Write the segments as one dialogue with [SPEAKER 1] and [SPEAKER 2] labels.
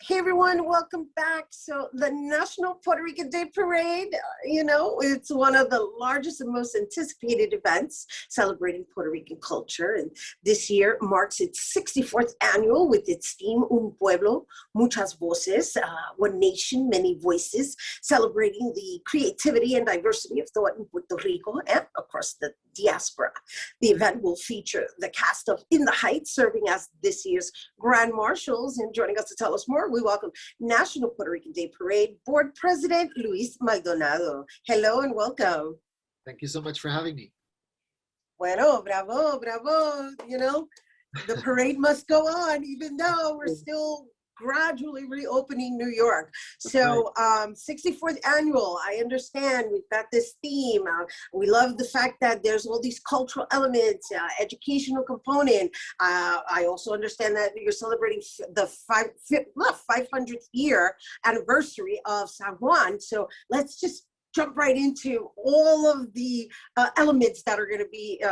[SPEAKER 1] Hey everyone, welcome back. So the National Puerto Rican Day Parade, it's one of the largest and most anticipated events celebrating Puerto Rican culture. And this year marks its 64th annual with its theme, Un Pueblo, Muchas Voces, One Nation, Many Voices, celebrating the creativity and diversity of thought in Puerto Rico and across the diaspora. The event will feature the cast of In the Heights serving as this year's Grand Marshals, and joining us to tell us more, we welcome National Puerto Rican Day Parade Board President Luis Maldonado. Hello and welcome.
[SPEAKER 2] Thank you so much for having me.
[SPEAKER 1] Bueno, bravo, bravo. The parade must go on, even though we're still gradually reopening New York. So 64th annual, I understand we've got this theme. We love the fact that there's all these cultural elements, educational component. I also understand that you're celebrating the 500th year anniversary of San Juan. So let's just jump right into all of the elements that are going to be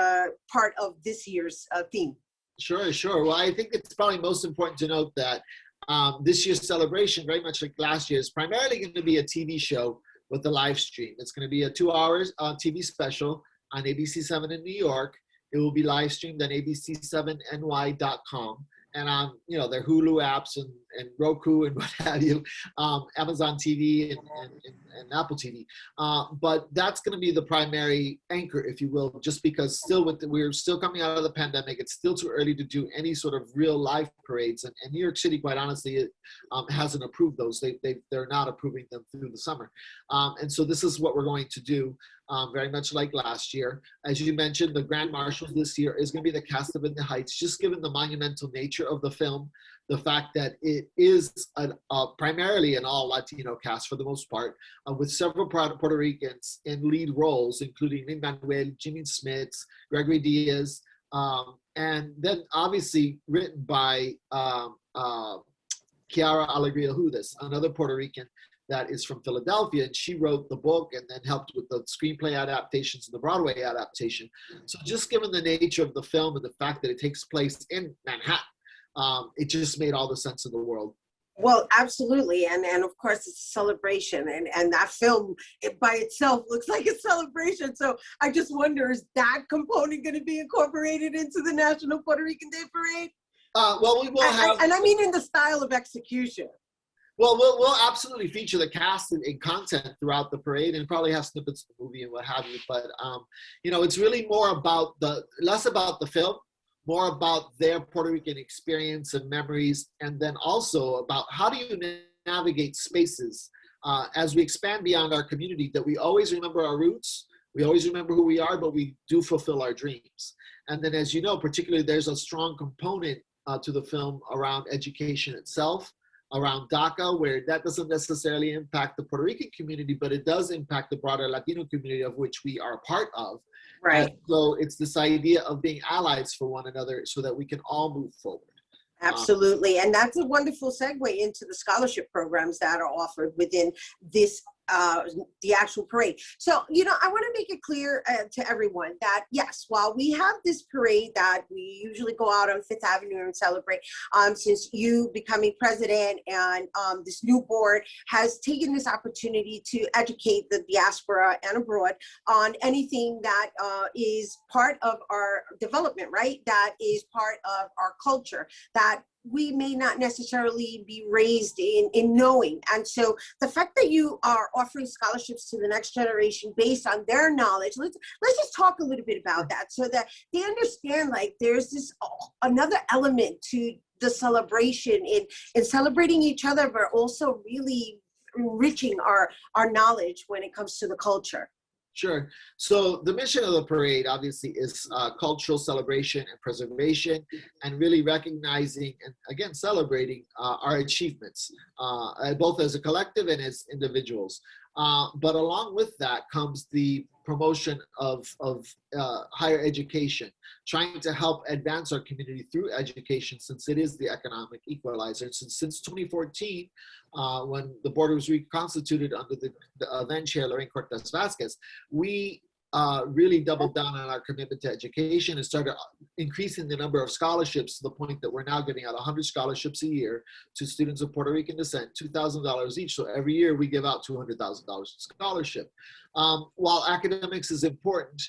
[SPEAKER 1] part of this year's theme.
[SPEAKER 2] Sure. Well, I think it's probably most important to note that this year's celebration, very much like last year, is primarily going to be a TV show with a live stream. It's going to be a 2-hour TV special on ABC7 in New York. It will be live streamed on abc7ny.com and on their Hulu apps and Roku and what have you, Amazon TV and Apple TV. But that's going to be the primary anchor, if you will, just because we're still coming out of the pandemic. It's still too early to do any sort of real live parades. And New York City, quite honestly, hasn't approved those. They're not approving them through the summer. And so this is what we're going to do. Very much like last year. As you mentioned, the Grand Marshals this year is going to be the cast of In the Heights, just given the monumental nature of the film, the fact that it is primarily an all Latino cast for the most part, with several Puerto Ricans in lead roles, including Lin-Manuel, Jimmy Smits, Gregory Diaz, and then obviously written by Kiara Alegría Judas, another Puerto Rican that is from Philadelphia, and she wrote the book and then helped with the screenplay adaptations and the Broadway adaptation. So just given the nature of the film and the fact that it takes place in Manhattan, it just made all the sense in the world.
[SPEAKER 1] Well, absolutely. And of course, it's a celebration. And that film by itself looks like a celebration. So I just wonder, is that component going to be incorporated into the National Puerto Rican Day Parade?
[SPEAKER 2] Well, we will have...
[SPEAKER 1] And I mean in the style of execution.
[SPEAKER 2] Well, we'll absolutely feature the cast in content throughout the parade, and probably have snippets of the movie and what have you. But it's really less about the film, more about their Puerto Rican experience and memories, and then also about how do you navigate spaces as we expand beyond our community, that we always remember our roots, we always remember who we are, but we do fulfill our dreams. And then, as you know, particularly there's a strong component to the film around education itself, around DACA, where that doesn't necessarily impact the Puerto Rican community, but it does impact the broader Latino community of which we are a part of.
[SPEAKER 1] Right.
[SPEAKER 2] And so it's this idea of being allies for one another so that we can all move forward.
[SPEAKER 1] Absolutely. And that's a wonderful segue into the scholarship programs that are offered within this the actual parade. So, I want to make it clear to everyone that, yes, while we have this parade that we usually go out on Fifth Avenue and celebrate, since you becoming president and this new board has taken this opportunity to educate the diaspora and abroad on anything that is part of our development, right? That is part of our culture, that we may not necessarily be raised in knowing. And so the fact that you are offering scholarships to the next generation based on their knowledge, let's just talk a little bit about that so that they understand, like, there's this another element to the celebration in celebrating each other, but also really enriching our knowledge when it comes to the culture.
[SPEAKER 2] Sure. So the mission of the parade obviously is cultural celebration and preservation, and really recognizing and again celebrating our achievements, both as a collective and as individuals. But along with that comes the promotion of higher education, trying to help advance our community through education, since it is the economic equalizer. Since 2014, when the board was reconstituted under the then chair, Lorraine Cortez Vasquez, we really doubled down on our commitment to education and started increasing the number of scholarships to the point that we're now giving out 100 scholarships a year to students of Puerto Rican descent, $2,000 each. So every year we give out $200,000 scholarship. While academics is important,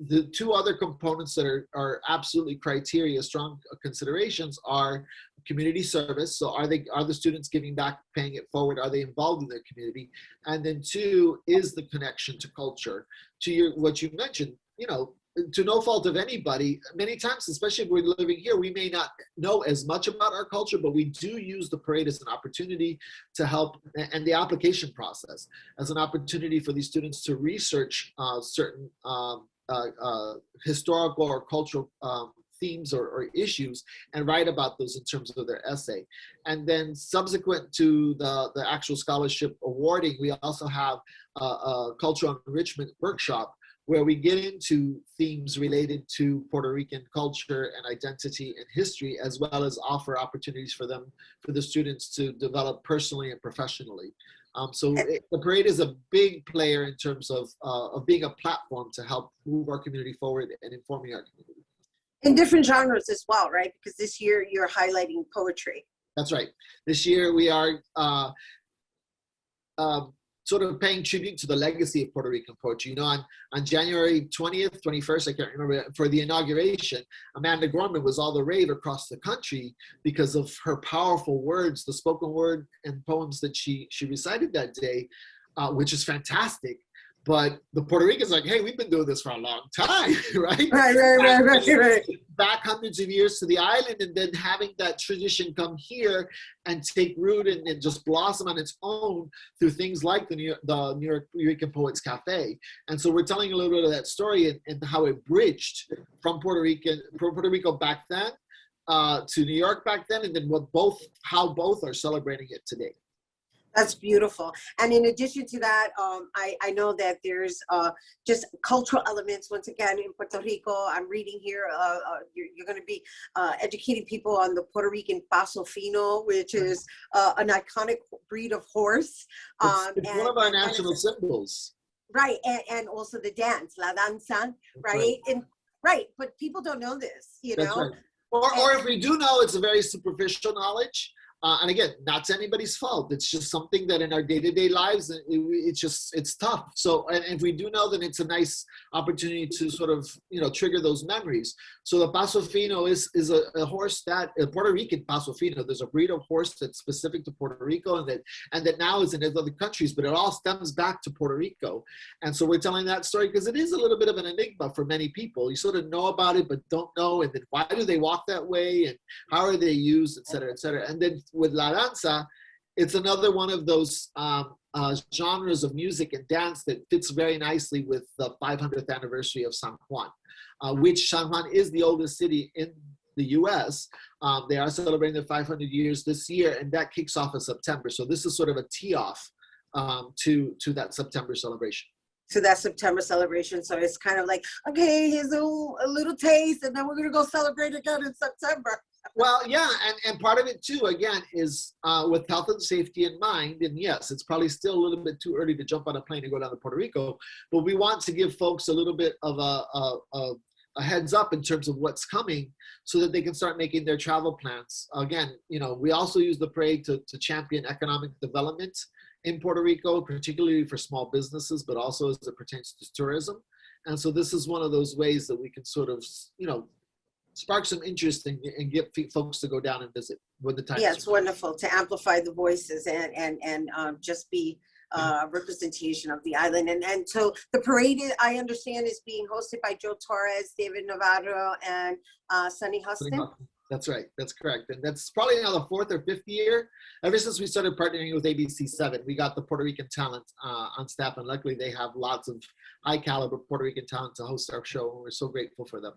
[SPEAKER 2] the two other components that are absolutely criteria, strong considerations, are community service. So are the students giving back, paying it forward? Are they involved in their community? And then two is the connection to culture. To what you mentioned, to no fault of anybody, many times, especially if we're living here, we may not know as much about our culture, but we do use the parade as an opportunity to help, and the application process as an opportunity for these students to research certain historical or cultural themes or issues and write about those in terms of their essay. And then subsequent to the actual scholarship awarding, we also have a cultural enrichment workshop where we get into themes related to Puerto Rican culture and identity and history, as well as offer opportunities for the students to develop personally and professionally. The parade is a big player in terms of being a platform to help move our community forward and informing our community.
[SPEAKER 1] In different genres as well, right? Because this year you're highlighting poetry.
[SPEAKER 2] That's right. This year we are sort of paying tribute to the legacy of Puerto Rican poetry. On January 20th, 21st, I can't remember, for the inauguration, Amanda Gorman was all the rave across the country because of her powerful words, the spoken word and poems that she recited that day, which is fantastic. But the Puerto Ricans are like, hey, we've been doing this for a long time, right? Right. Back hundreds of years to the island, and then having that tradition come here and take root and just blossom on its own through things like the New York Rican Poets Cafe. And so we're telling a little bit of that story and how it bridged from Puerto Rico back then to New York back then, and then how both are celebrating it today.
[SPEAKER 1] That's beautiful. And in addition to that, I know that there's just cultural elements. Once again, in Puerto Rico, I'm reading here, you're going to be educating people on the Puerto Rican Paso Fino, which is an iconic breed of horse.
[SPEAKER 2] It's one of our national symbols.
[SPEAKER 1] Right, and also the dance, la danza, right? Right, but people don't know this,
[SPEAKER 2] That's right. Or if we do know, it's a very superficial knowledge. And again, not anybody's fault. It's just something that in our day-to-day lives, it's tough. So, and if we do know, then it's a nice opportunity to sort of, trigger those memories. So the Paso Fino is a horse that, a Puerto Rican Paso Fino, there's a breed of horse that's specific to Puerto Rico and that now is in other countries, but it all stems back to Puerto Rico. And so we're telling that story because it is a little bit of an enigma for many people. You sort of know about it, but don't know. And then why do they walk that way? And how are they used, et cetera, et cetera. And then with La Danza, it's another one of those genres of music and dance that fits very nicely with the 500th anniversary of San Juan, which San Juan is the oldest city in the U.S. They are celebrating their 500 years this year, and that kicks off in September. So this is sort of a tee-off to that September celebration.
[SPEAKER 1] To that September celebration. So it's kind of like, okay, here's a little taste, and then we're going to go celebrate again in September.
[SPEAKER 2] Well, yeah, and part of it too, again, is with health and safety in mind. And yes, it's probably still a little bit too early to jump on a plane and go down to Puerto Rico, but we want to give folks a little bit of a heads up in terms of what's coming so that they can start making their travel plans. Again, we also use the parade to champion economic development in Puerto Rico, particularly for small businesses, but also as it pertains to tourism. And so this is one of those ways that we can sort of, spark some interest and get folks to go down and visit when the time is
[SPEAKER 1] it's wonderful to amplify the voices and just be representation of the island. And so the parade, I understand, is being hosted by Joe Torres, David Navarro, and Sunny Huston.
[SPEAKER 2] That's right. That's correct. And that's probably now the 4th or 5th year. Ever since we started partnering with ABC7, we got the Puerto Rican talent on staff. And luckily, they have lots of high caliber Puerto Rican talent to host our show. And we're so grateful for them.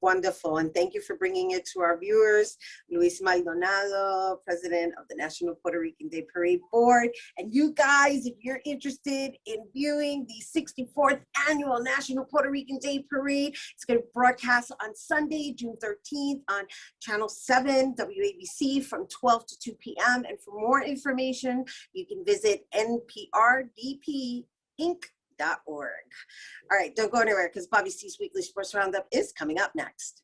[SPEAKER 1] Wonderful. And thank you for bringing it to our viewers. Luis Maldonado, president of the National Puerto Rican Day Parade Board. And you guys, if you're interested in viewing the 64th annual National Puerto Rican Day Parade, it's going to broadcast on Sunday, June 13th on Channel 7, WABC from 12 to 2 p.m. And for more information, you can visit nprdpinc.com. All right, don't go anywhere because Bobby C's Weekly Sports Roundup is coming up next.